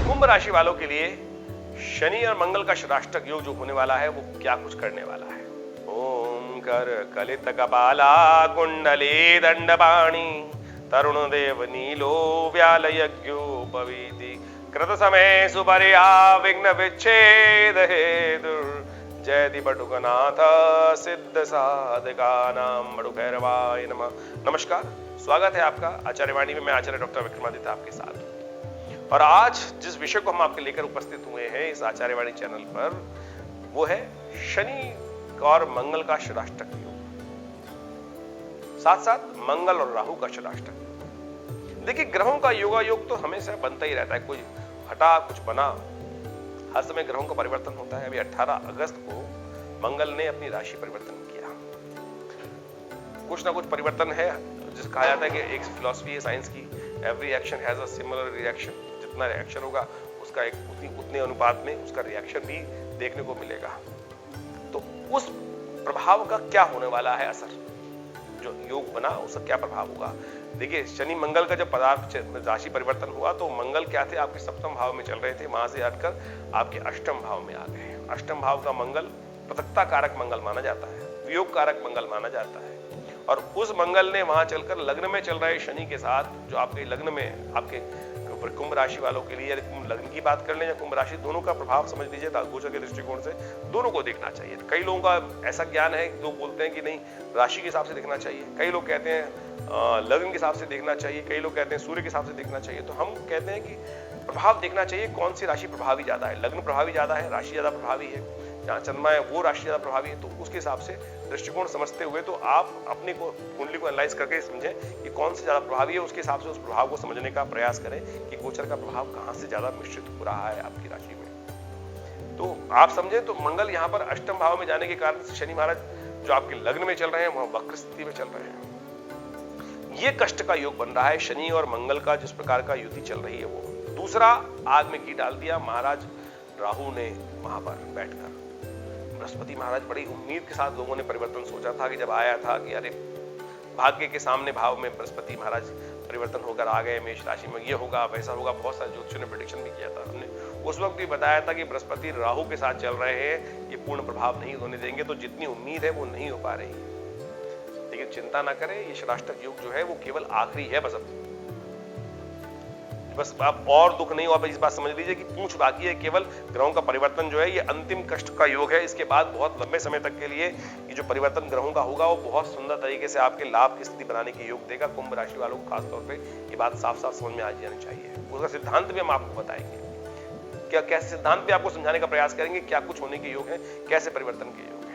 कुंभ राशि वालों के लिए शनि और मंगल का षडाष्टक योग जो होने वाला है वो क्या कुछ करने वाला है। ओम कर कलित कपाला कुंडली दंडपाणि तरुण देव नीलो व्याल यज्ञोपवीति कृत समय सुपर्या विघ्न विच्छेद हेतु जयति बटुकनाथ सिद्ध साधकानां बड़ुभैरवाय नमः। नमस्कार, स्वागत है आपका आचार्यवाणी में। मैं आचार्य डॉक्टर विक्रमादित्य आपके साथ हूं और आज जिस विषय को हम आपके लेकर उपस्थित हुए हैं इस आचार्यवाणी चैनल पर वो है शनि और मंगल का षडाष्टक योग, साथ साथ मंगल और राहु का षडाष्टक। देखिए, ग्रहों का योगायोग तो हमेशा बनता ही रहता है, कोई हटा कुछ बना, हर समय ग्रहों का परिवर्तन होता है। अभी 18 अगस्त को मंगल ने अपनी राशि परिवर्तन किया। कुछ ना कुछ परिवर्तन है, जिस कहा जाता है कि एक फिलॉसफी है साइंस की, every action has a similar reaction. जितना रिएक्शन होगा उसका एक उतने अनुपात में उसका रिएक्शन भी देखने को मिलेगा। तो उस प्रभाव का क्या होने वाला है असर, जो योग बना उसका क्या प्रभाव होगा। देखिए, शनि मंगल का जब पदार्थ राशि परिवर्तन हुआ तो मंगल क्या थे, आपके सप्तम भाव में चल रहे थे, वहां से हटकर आपके अष्टम भाव में आ गए। अष्टम भाव का मंगल पृथकता कारक मंगल माना जाता है, वियोग कारक मंगल माना जाता है। और उस मंगल ने वहां चलकर लग्न में चल रहे शनि के साथ, जो आपके लग्न में आपके कुंभ राशि वालों के लिए, लग्न की बात कर लें या कुंभ राशि, दोनों का प्रभाव समझ लीजिए। गोचर के दृष्टिकोण से दोनों को देखना चाहिए। कई लोगों का ऐसा ज्ञान है जो बोलते हैं कि नहीं, राशि के हिसाब से देखना चाहिए। कई लोग कहते हैं लग्न के हिसाब से देखना चाहिए, कई लोग कहते हैं सूर्य के हिसाब से देखना चाहिए। तो हम कहते हैं कि प्रभाव देखना चाहिए, कौन सी राशि प्रभावी ज्यादा है। लग्न प्रभावी ज्यादा है, राशि ज्यादा प्रभावी है, जहां चंद्रमा है वो राशि ज्यादा प्रभावी है। तो उसके हिसाब से दृष्टिकोण समझते हुए तो आप अपने को कुंडली को एनालाइज करके समझें कि कौन से ज्यादा प्रभावी है, उसके हिसाब से उस प्रभाव को समझने का प्रयास करें कि गोचर का प्रभाव कहां से ज्यादा मिश्रित हो रहा है आपकी राशि में। तो आप समझें तो मंगल यहाँ पर अष्टम भाव में जाने के कारण शनि महाराज जो आपके लग्न में चल रहे हैं वहां वक्र स्थिति में चल रहे हैं। ये कष्ट का योग बन रहा है शनि और मंगल का, जिस प्रकार का युति चल रही है वो। दूसरा, आग में घी डाल दिया महाराज राहु ने वहां पर बैठकर। बृहस्पति महाराज बड़ी उम्मीद के साथ लोगों ने परिवर्तन सोचा था कि जब आया था कि अरे भाग्य के सामने भाव में बृहस्पति महाराज परिवर्तन होकर आ गए मेष राशि में, ये होगा वैसा होगा। बहुत सारे ज्योतिषियों ने प्रेडिक्शन भी किया था। हमने उस वक्त भी बताया था कि बृहस्पति राहु के साथ चल रहे हैं, ये पूर्ण प्रभाव नहीं होने देंगे। तो जितनी उम्मीद है वो नहीं हो पा रही है। लेकिन चिंता ना करें, ये षडाष्टक योग जो है वो केवल आखिरी है। बस आप और दुख नहीं हो। आप इस बात समझ लीजिए कि पूछ बाकी है, केवल ग्रहों का परिवर्तन जो है ये अंतिम कष्ट का योग है। इसके बाद बहुत लंबे समय तक के लिए ये जो परिवर्तन ग्रहों का होगा वो बहुत सुंदर तरीके से आपके लाभ की स्थिति बनाने के योग देगा। कुंभ राशि वालों को खासतौर पे ये बात साफ साफ समझ में आ जानी चाहिए। उसका सिद्धांत भी हम आपको बताएंगे, क्या कैसे सिद्धांत भी आपको समझाने का प्रयास करेंगे, क्या कुछ होने के योग है, कैसे परिवर्तन के योग है।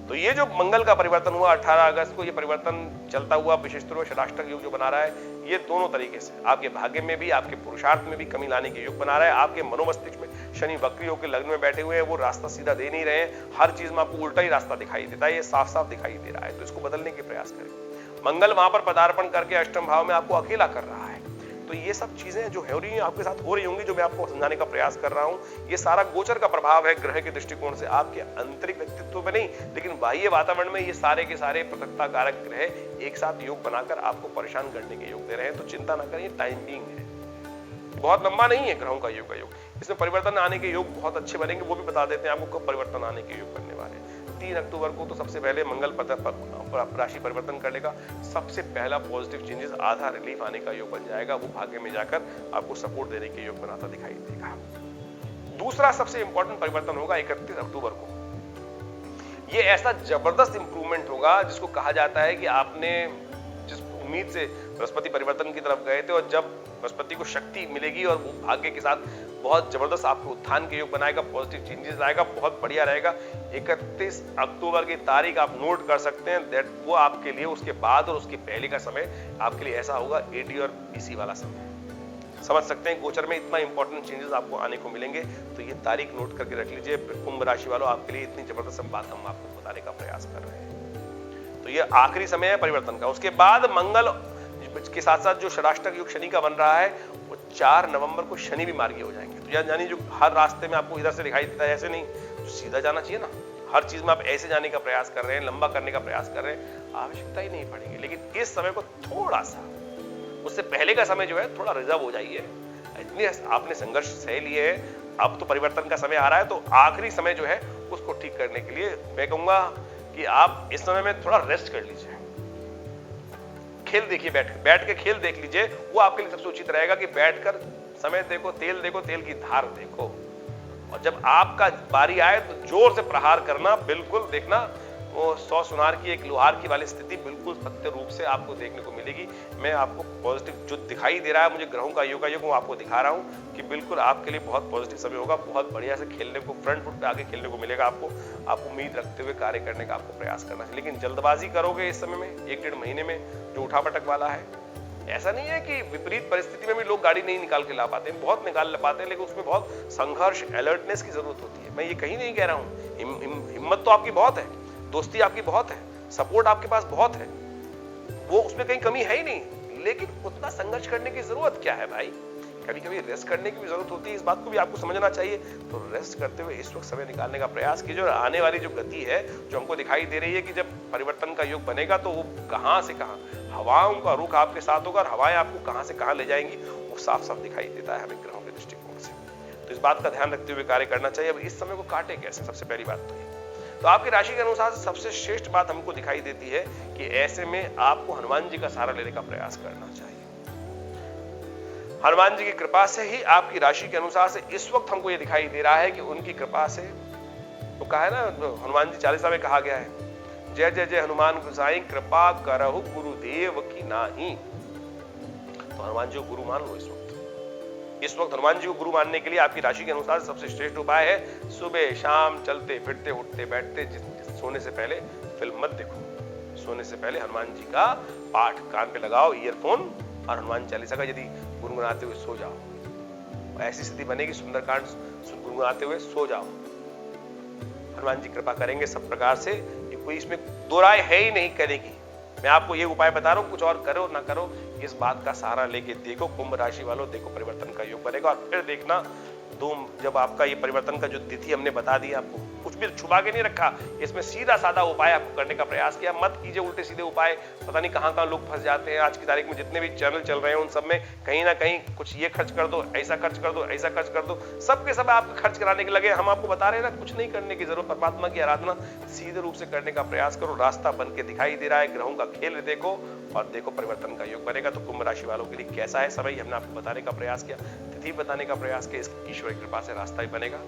तो ये जो मंगल का परिवर्तन हुआ 18 अगस्त को, ये परिवर्तन चलता हुआ विशेषतर षडाष्टक योग जो बना रहा है, ये दोनों तरीके से आपके भाग्य में भी, आपके पुरुषार्थ में भी कमी लाने के योग बना रहा है। आपके मनोमस्तिष्क में शनि वक्री होकर लग्न में बैठे हुए हैं, वो रास्ता सीधा दे नहीं रहे हैं, हर चीज में आपको उल्टा ही रास्ता दिखाई देता है, ये साफ साफ दिखाई दे रहा है। तो इसको बदलने के प्रयास करें। मंगल वहां पर पदार्पण करके अष्टम भाव में आपको अकेला कर रहा है। तो ये सब चीजें जो हो रही हैं आपके साथ हो रही होंगी, जो मैं आपको समझाने का प्रयास कर रहा हूं, ये सारा गोचर का प्रभाव है ग्रह के दृष्टिकोण से। आपके आंतरिक व्यक्तित्व में नहीं, लेकिन बाह्य वातावरण में ये सारे के सारे पृथकता कारक ग्रह एक साथ योग बनाकर आपको परेशान करने के योग दे रहे हैं। तो चिंता ना करें, टाइम बीइंग है, बहुत लंबा नहीं है ग्रहों का योग। इसमें परिवर्तन आने के योग बहुत अच्छे बनेंगे, वो भी बता देते हैं आपको कब परिवर्तन आने के योग बनने वाले हैं। 3 अक्टूबर को तो सबसे पहले मंगल राशि परिवर्तन करने सबसे पहला पॉजिटिव चेंजेस, आधा रिलीफ आने का योग बन जाएगा। वो भाग्य में जाकर आपको सपोर्ट देने के योग बनाता दिखाई देगा। दूसरा सबसे इंपॉर्टेंट परिवर्तन होगा 31 अक्टूबर को। ये ऐसा जबरदस्त इंप्रूवमेंट होगा जिसको कहा जाता है कि आपने जिस उम्मीद से बृहस्पति परिवर्तन की तरफ गए थे, और जब बृहस्पति को शक्ति मिलेगी और वो भाग्य के साथ बहुत जबरदस्त आपको उत्थान के योग बनाएगा, पॉजिटिव चेंजेस लाएगा, बहुत बढ़िया रहेगा। 31 अक्टूबर की तारीख आप नोट कर सकते हैं। दैट वो आपके लिए उसके बाद और उसके पहले का समय आपके लिए ऐसा होगा एडी और बीसी वाला समय। समझ सकते हैं गोचर में इतना इंपॉर्टेंट चेंजेस आपको आने को मिलेंगे। तो ये तारीख नोट करके रख लीजिए। कुंभ राशि वालों, आपके लिए इतनी जबरदस्त बात हम आपको बताने का प्रयास कर रहे हैं। तो ये आखिरी समय है परिवर्तन का। उसके बाद मंगल के साथ साथ जो षडाष्टक योग शनि का बन रहा है, वो 4 नवंबर को शनि भी मार्गी हो जाएंगे। तो यानी जो हर रास्ते में आपको इधर से दिखाई देता है, ऐसे नहीं, जो सीधा जाना चाहिए ना, हर चीज में आप ऐसे जाने का प्रयास कर रहे हैं, लंबा करने का प्रयास कर रहे हैं, आवश्यकता ही नहीं पड़ेगी। लेकिन इस समय को थोड़ा सा, उससे पहले का समय जो है थोड़ा रिजर्व हो जाइए। इतनी आपने संघर्ष सह लिए है, अब तो परिवर्तन का समय आ रहा है, तो आखिरी समय जो है उसको ठीक करने के लिए मैं कहूंगा कि आप इस समय में थोड़ा रेस्ट कर लीजिए। खेल देखिए, बैठ के खेल देख लीजिए, वो आपके लिए सबसे उचित रहेगा कि बैठकर समय देखो, तेल की धार देखो, और जब आपका बारी आए तो जोर से प्रहार करना। बिल्कुल देखना वो 100 सुनार की एक लोहार की वाली स्थिति बिल्कुल सत्य रूप से आपको देखने को मिलेगी। मैं आपको पॉजिटिव जो दिखाई दे रहा है मुझे ग्रहों का योग वो आपको दिखा रहा हूं कि बिल्कुल आपके लिए बहुत पॉजिटिव समय होगा। बहुत बढ़िया से खेलने को, फ्रंट फुट पे आगे खेलने को मिलेगा आपको। आप उम्मीद रखते हुए कार्य करने का आपको प्रयास करना है, लेकिन जल्दबाजी करोगे इस समय में, 1-1.5 महीने में जो उठापटक वाला है, ऐसा नहीं है कि विपरीत परिस्थिति में भी लोग गाड़ी नहीं निकाल के ला पाते हैं, बहुत निकाल पाते हैं, लेकिन उसमें बहुत संघर्ष, अलर्टनेस की जरूरत होती है। मैं ये कहीं नहीं कह रहा हूं, हिम्मत तो आपकी बहुत है, दोस्ती आपकी बहुत है, सपोर्ट आपके पास बहुत है, वो उसमें कहीं कमी है ही नहीं, लेकिन उतना संघर्ष करने की जरूरत क्या है भाई? कभी कभी रेस्ट करने की भी जरूरत होती है, इस बात को भी आपको समझना चाहिए। तो रेस्ट करते हुए इस वक्त समय निकालने का प्रयास कीजिए। और आने वाली जो गति है जो हमको दिखाई दे रही है कि जब परिवर्तन का योग बनेगा तो वो कहां से कहां हवाओं का रुख आपके साथ होगा, और हवाएं आपको कहां से कहां ले जाएंगी वो साफ साफ दिखाई देता है हमें ग्रहों के दृष्टिकोण से। तो इस बात का ध्यान रखते हुए कार्य करना चाहिए। अब इस समय को काटे कैसे? सबसे पहली बात तो आपकी राशि के अनुसार सबसे श्रेष्ठ बात हमको दिखाई देती है कि ऐसे में आपको हनुमान जी का सहारा लेने का प्रयास करना चाहिए। हनुमान जी की कृपा से ही आपकी राशि के अनुसार से इस वक्त हमको ये दिखाई दे रहा है कि उनकी कृपा से, तो कहा है ना, हनुमान जी चालीसा में कहा गया है, जय जय जय हनुमान गोसाई कृपा करहु गुरुदेव की नाही। तो हनुमान जी को गुरु मान लो इस वक्त हनुमान जी को गुरु मानने के लिए आपकी राशि के अनुसार सबसे श्रेष्ठ उपाय है सुबह शाम चलते फिरते उठते बैठते सोने से पहले फिल्म मत देखो। सोने से पहले हनुमान जी का पाठ कान पे लगाओ, ईयरफोन, और हनुमान चालीसा का यदि गुनगुनाते हुए सो जाओ। ऐसी स्थिति बनेगी सुंदरकांड गुनगुनाते हुए सो जाओ, हनुमान जी कृपा करेंगे सब प्रकार से। कोई इसमें दो राय है ही नहीं करेगी। मैं आपको ये उपाय बता रहा हूं, कुछ और करो ना करो, इस बात का सहारा लेके देखो कुंभ राशि वालों, देखो परिवर्तन का योग बनेगा। और फिर देखना जब आपका ये परिवर्तन का जो तिथि हमने बता दी, आपको कुछ भी छुपा के नहीं रखा, इसमें सीधा साधा उपाय आपको करने का प्रयास किया। मत कीजिए उल्टे सीधे उपाय, पता नहीं कहां लोग फंस जाते हैं। आज की तारीख में जितने भी चैनल चल रहे हैं उन सब में कहीं ना कहीं कुछ ये खर्च कर दो, ऐसा खर्च कर दो, ऐसा खर्च कर दो, सबके सब आप खर्च कराने के लगे। हम आपको बता रहे हैं ना, कुछ नहीं करने की जरूरत। परमात्मा की आराधना सीधे रूप से करने का प्रयास करो। रास्ता बन के दिखाई दे रहा है, ग्रहों का खेल देखो और देखो परिवर्तन का योग बनेगा। तो कुंभ राशि वालों के लिए कैसा है समय, हमने आपको बताने का प्रयास किया, तिथि बताने का प्रयास किया। ईश्वर की कृपा से रास्ता ही बनेगा।